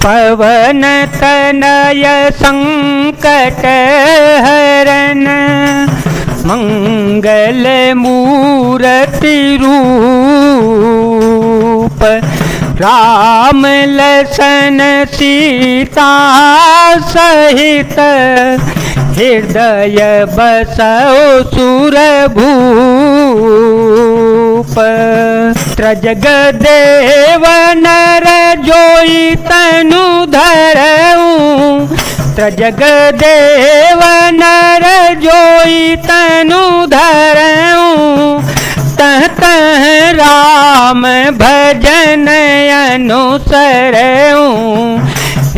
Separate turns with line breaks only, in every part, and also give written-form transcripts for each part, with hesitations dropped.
पवन तनय संकट हरन मंगल मूर्ति रूप राम लसन सीता सहित हृदय बसौ सुरभूप त्रजग देव नर जोई तनु धरऊं त्रजग देव नर जोई तनु धरऊं तह तह राम भजन अनुसरऊं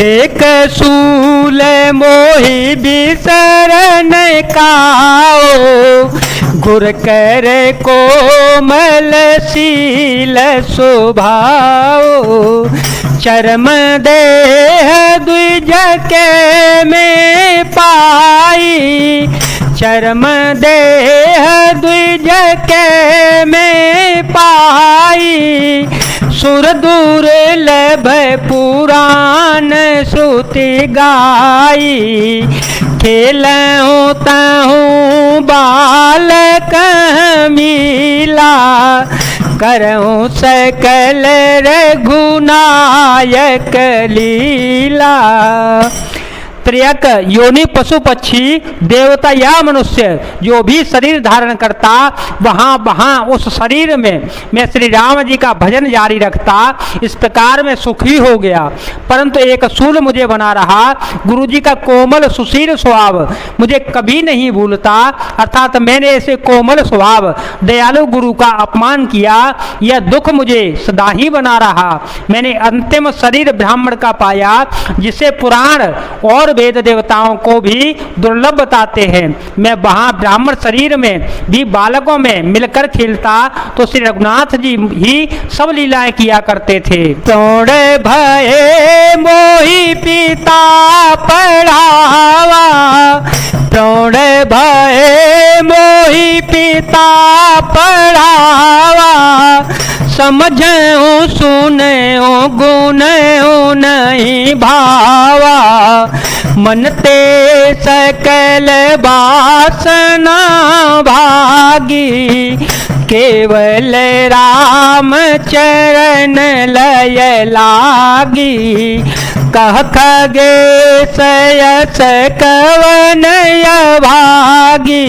एक सूल मोहि बिसरन काओ गुर कर कोमल शील स्वभाव चरम देह द्विज के में पाई चरम देह द्विज के में पाई सुर दुर्लभ पुराण श्रुति गाई खेलऊं तहूँ बालक मिला करऊं सकल रघुनायक लीला। त्र्यक योनि पशु पक्षी देवता या मनुष्य जो भी शरीर धारण करता वहाँ उस शरीर में मैं श्री राम जी का भजन जारी रखता। इस प्रकार मैं सुखी हो गया, परंतु एक शूल मुझे बना रहा। गुरु जी का कोमल सुशील स्वभाव मुझे कभी नहीं भूलता, अर्थात मैंने ऐसे कोमल स्वभाव दयालु गुरु का अपमान किया, यह दुख मुझे सदा ही बना रहा। मैंने अंतिम शरीर ब्राह्मण का पाया जिसे पुराण और वेद देवताओं को भी दुर्लभ बताते हैं। मैं वहाँ ब्राह्मण शरीर में भी बालकों में मिलकर खेलता तो श्री रघुनाथ जी ही सब लीलाएं किया करते थे। तोड़ भये मोहि पिता पढ़ावा तोड़ भये मोहि पिता पढ़ावा समझऊं सुनऊं गुनऊं नहीं भावा मन ते सकल वासना भागी केवल राम चरण लय लागी कह खगेश यश कवन भागी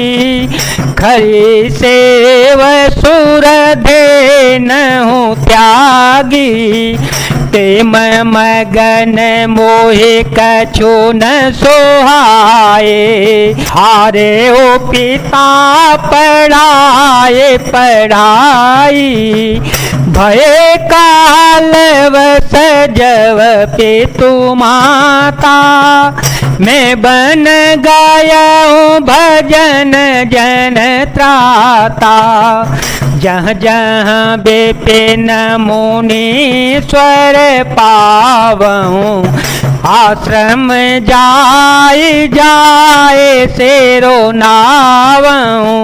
खरी सेव सुर धेनहु त्यागी प्रेम मगन मोहे कछु न सोहाए हारे ओ पिता पढ़ाए पढ़ाई भय काल वस जव पे तू माता मैं बन गाया भजन जन त्राता जहाँ जहाँ बेपिन मुनीश्वर पावऊं आश्रम जाए जाए सेरो नावऊं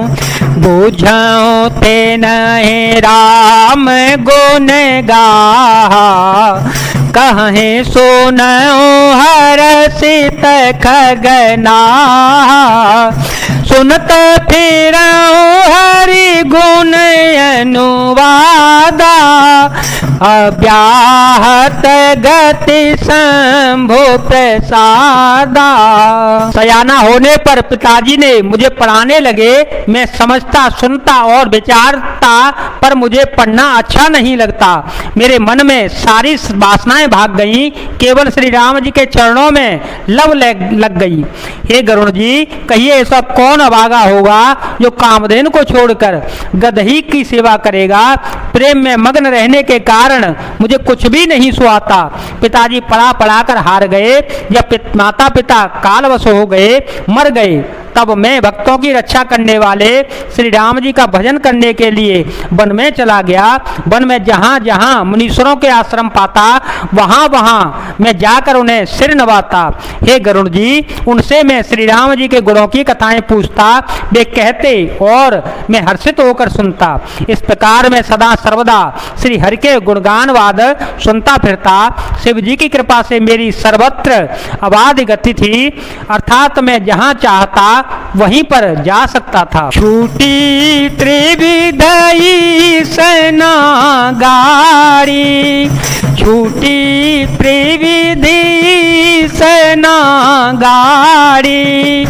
बुझऊं ते नहीं राम गुण गाहा कहे सुनऊं हर्षित खगना सुनत फिरऊं हरि गुण अनुवादा अव्याहत गति शंभु प्रसादा। सयाना होने पर पिताजी ने मुझे पढ़ाने लगे। मैं समझता सुनता और विचारता पर मुझे पढ़ना अच्छा नहीं लगता। मेरे मन में सारी वासनाएं भाग गईं, केवल श्री राम जी के चरणों में लव लग गई। हे गरुण जी, कहिए ऐसा कौन अभागा होगा जो कामधेनु को छोड़कर गदही की सेवा करेगा। प्रेम में मग्न रहने के कारण मुझे कुछ भी नहीं सुहाता। पिताजी पढ़ा पढ़ा कर हार गए। जब माता पिता कालवश हो गए, मर गए, तब मैं भक्तों की रक्षा करने वाले श्री राम जी का भजन करने के लिए वन में चला गया। वन में जहाँ जहाँ मुनीश्वरों के आश्रम पाता वहाँ वहाँ मैं जाकर उन्हें सिर नवाता। हे गरुड़ जी, उनसे मैं श्री राम जी के गुणों की कथाएं पूछता, वे कहते और मैं हर्षित होकर सुनता। इस प्रकार मैं सदा सर्वदा श्री हरि के गुणगान वाद सुनता फिरता। शिव जी की कृपा से मेरी सर्वत्र अबाध गति थी, अर्थात मैं जहाँ चाहता वहीं पर जा सकता था। छूटी त्रिविधई सेना गाड़ी, छूटी त्रिविधि सेना गाड़ी,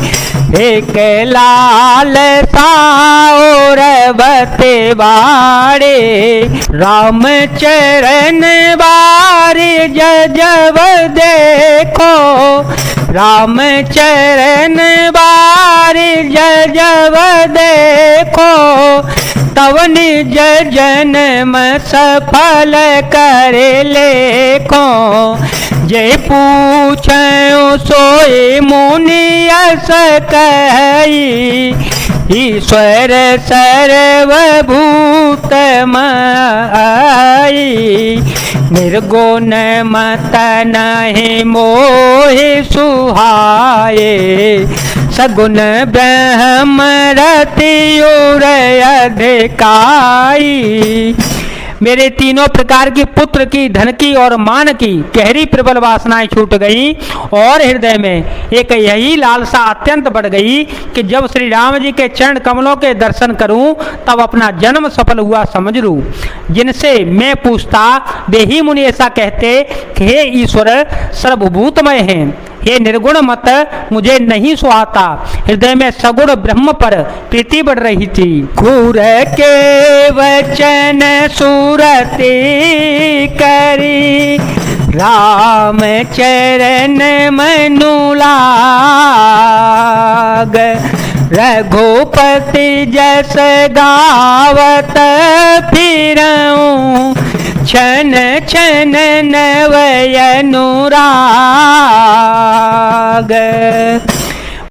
एक लाल साओर बते बाड़े, राम चरण बारी जब देखो, राम चरण बारी जब देखो, तव निज जन्म सफल कर लेखो। जय पूछो सोए मुनि यस कही, ईश्वर सर्वभूत माई, निर्गुण मत नहीं मोहि सुहाए, सगुण ब्रह्म रति और अधिकाई। मेरे तीनों प्रकार की पुत्र की, धन की और मान की गहरी प्रबल वासनाएं छूट गई और हृदय में एक यही लालसा अत्यंत बढ़ गई कि जब श्री राम जी के चरण कमलों के दर्शन करूं तब अपना जन्म सफल हुआ समझ लूं। जिनसे मैं पूछता वे ही मुनि ऐसा कहते कि हे ईश्वर सर्वभूतमय हैं, हे निर्गुण मत मुझे नहीं सुहाता। हृदय में सगुण ब्रह्म पर प्रीति बढ़ रही थी। घूर के वचन सूरती करी, राम चरण मनु लाग, रघुपति जस गावत फिरऊं, छन छन नवय अनुराग।